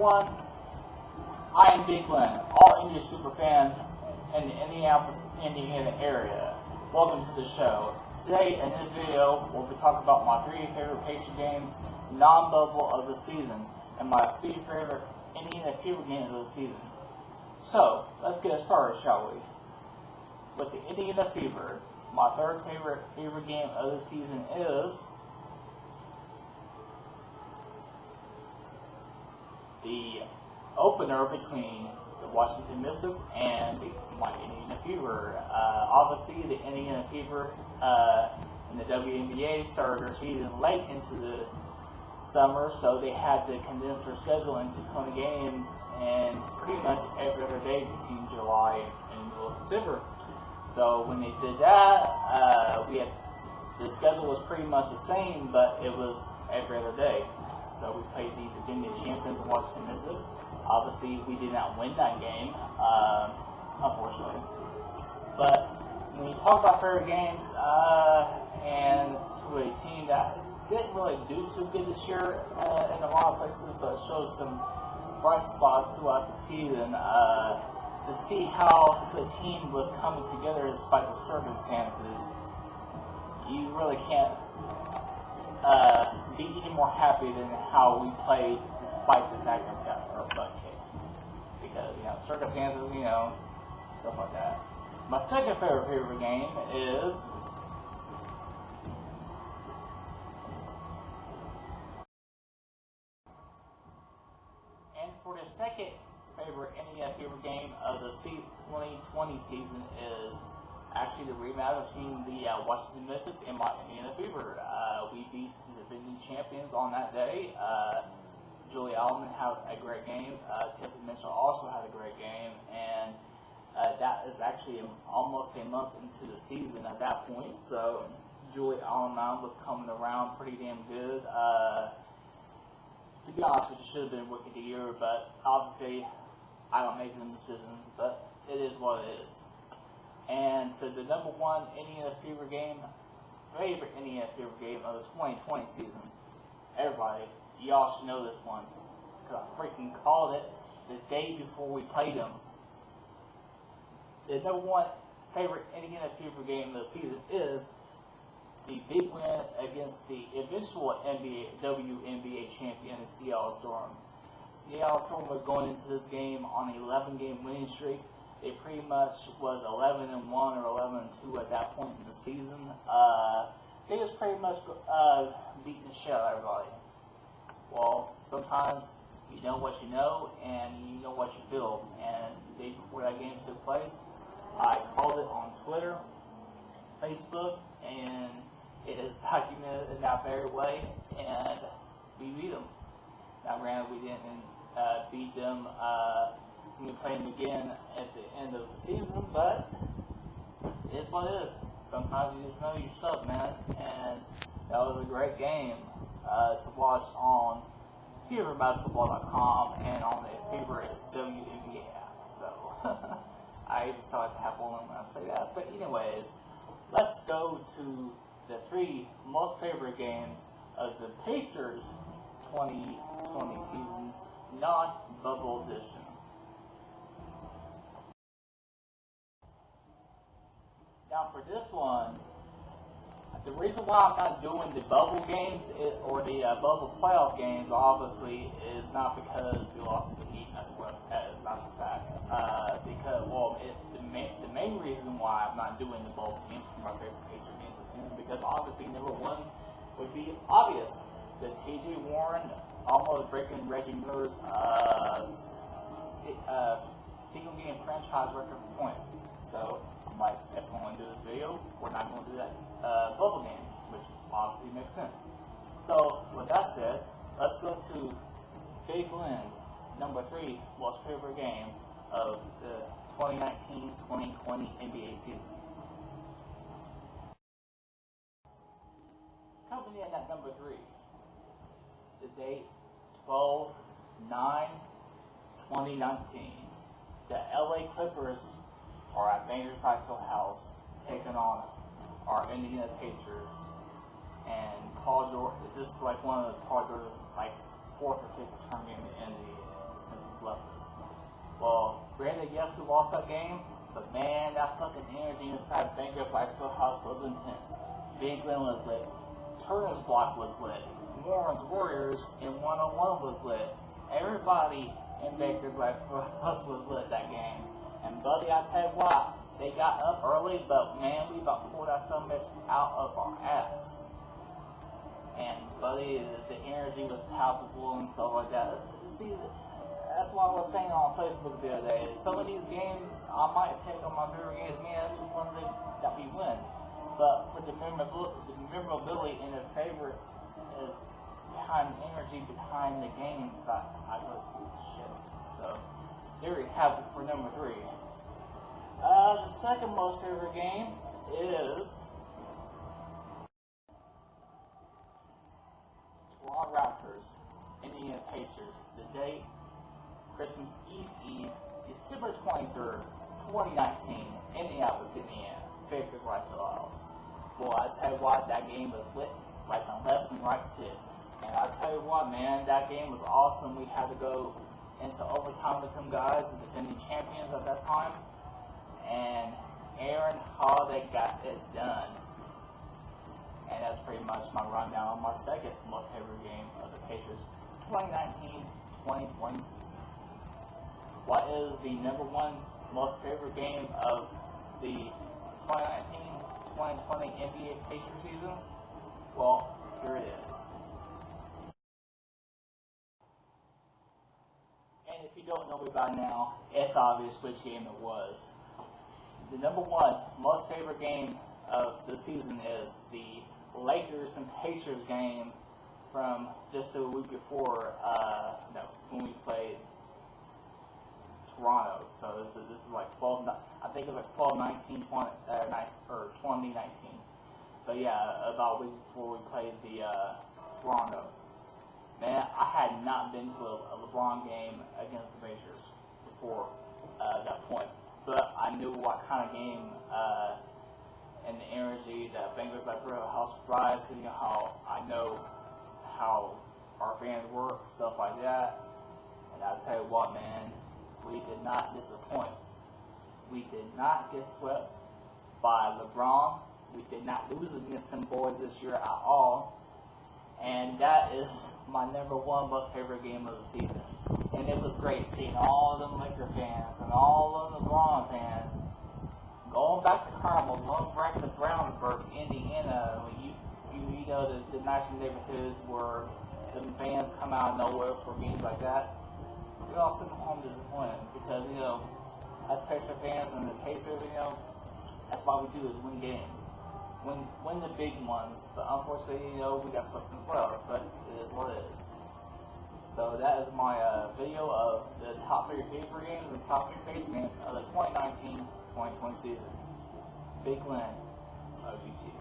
everyone, I am Big Glen, all Indy super fan in the Indianapolis, Indiana area. Welcome to the show. Today in this video, we'll be talking about my 3 favorite Pacer games, non-bubble of the season, and my 3 favorite Indiana Fever games of the season. So, let's get started, shall we? With the Indiana Fever, my 3rd favorite Fever game of the season is the opener between the Washington Mystics and my Indiana Fever. Obviously, the Indiana Fever in the WNBA started their season late into the summer, so they had to condense their schedule into 20 games and pretty much every other day between July and middle of September. So when they did that, the schedule was pretty much the same, but it was every other day. So we played the Virginia champions of Washington Mystics. Obviously, we did not win that game, unfortunately. But when you talk about favorite games, and to a team that didn't really do too good this year in a lot of places, but showed some bright spots throughout the season, to see how the team was coming together despite the circumstances, you really can't be any more happy than how we played despite the fact that we got our butt kicked. Because, circumstances, stuff like that. My second favorite game is for the second favorite Indiana Fever game of the 2020 season is actually the rematch between the Washington Mystics and my Indiana Fever. We beat the defending champions on that day. Julie Allen had a great game. Tiffany Mitchell also had a great game, and that is actually almost a month into the season at that point. So Julie Allen was coming around pretty damn good. To be honest with you, should have been Rookie of the Year, but obviously I don't make them decisions, but it is what it is. And to the number 1 Indiana Fever game, favorite Indiana Fever game of the 2020 season, everybody, y'all should know this one, because I freaking called it the day before we played them. The number 1 favorite Indiana Fever game of the season is the big win against the eventual WNBA champion, the Seattle Storm. Seattle Storm was going into this game on an 11-game winning streak. It pretty much was 11-1 or 11-2 at that point in the season. They just pretty much beating the shit out of everybody. Well, sometimes you know what you know and you know what you feel. And the day before that game took place, I called it on Twitter, Facebook, and it is documented in that very way, and we beat them. Now, granted, we didn't beat them when we played them again at the end of the season, but it is what it is. Sometimes you just know your stuff, man, and that was a great game to watch on feverbasketball.com and on the favorite WNBA app. So, I even saw it have one when I say that. But anyways, let's go to the 3 most favorite games of the Pacers 2020 season, non-bubble edition. Now for this one, the reason why I'm not doing the bubble games or the bubble playoff games, obviously, is not because we lost to the Heat. That is not the fact. The main reason why I'm not doing the bubble games for my favorite Pacer games this season, because obviously number 1 would be obvious. The T.J. Warren almost breaking Reggie Miller's single game franchise record for points. So I'm like, if we want to do this video, we're not going to do that bubble games, which obviously makes sense. So with that said, let's go to Big Glen's number 3 most favorite game of the 2019-2020 NBA season. Coming in at number 3, the date 12/9/2019. The LA Clippers are at Bankers Fieldhouse taking on our Indiana Pacers. And Paul George, this is like one of the Paul George's like 4th or 5th return game in the left us. Well, granted, yes, we lost that game, but man, that fucking energy inside Bankers Life House was intense. Big Glen was lit. Turner's Block was lit. Warren's Warriors in 101 was lit. Everybody in Baker's Life House was lit that game. And buddy, I tell you what, they got up early, but man, we about pulled that some bitch out of our ass. And buddy, the energy was palpable and stuff like that. See, that's what I was saying on Facebook the other day. Some of these games I might pick on my favorite games, man, the ones that we win. But for the memorability and the favorite is behind the energy behind the games that I go to. Shit. So there we have it for number 3. The second most favorite game is Toronto Raptors, Indiana Pacers. The date, Christmas Eve, December 23rd, 2019, Indianapolis, Indiana. Baker's Life House. Well, I tell you what, that game was lit like a left and right tip. And I tell you what, man, that game was awesome. We had to go into overtime with some guys, the defending champions at that time. And Aaron Holiday got it done. And that's pretty much my rundown on my second most favorite game of the Pacers 2019-2020 season. What is the number 1 most favorite game of the 2019-2020 NBA Pacers season? Well, here it is. And if you don't know me by now, it's obvious which game it was. The number 1 most favorite game of the season is the Lakers and Pacers game from just a week before, when we played Toronto. So this is like 12, I think it was like 12-19, 2019. But yeah, about a week before we played the Toronto. Man, I had not been to a LeBron game against the Pacers before that point. But I knew what kind of game and the energy that Bankers Life House provides, because you know how I know how our fans work, stuff like that. And I tell you what, man, we did not disappoint. We did not get swept by LeBron. We did not lose against some boys this year at all. And that is my number 1 most favorite game of the season. And it was great seeing all them Laker fans and all of the LeBron fans going back to Carmel, going back to Brownsburg, Indiana. You know the nice neighborhoods where the fans come out of nowhere for games like that. We all sitting home disappointed because, you know, as Pacer fans and the Pacers, you know, that's what we do is win games. Win the big ones. But unfortunately, you know, we got swept in the playoffs, but it is what it is. So that is my video of the top 3 favorite games and top 3 favorite games of the 2019-2020 season. Big Glen, OGT.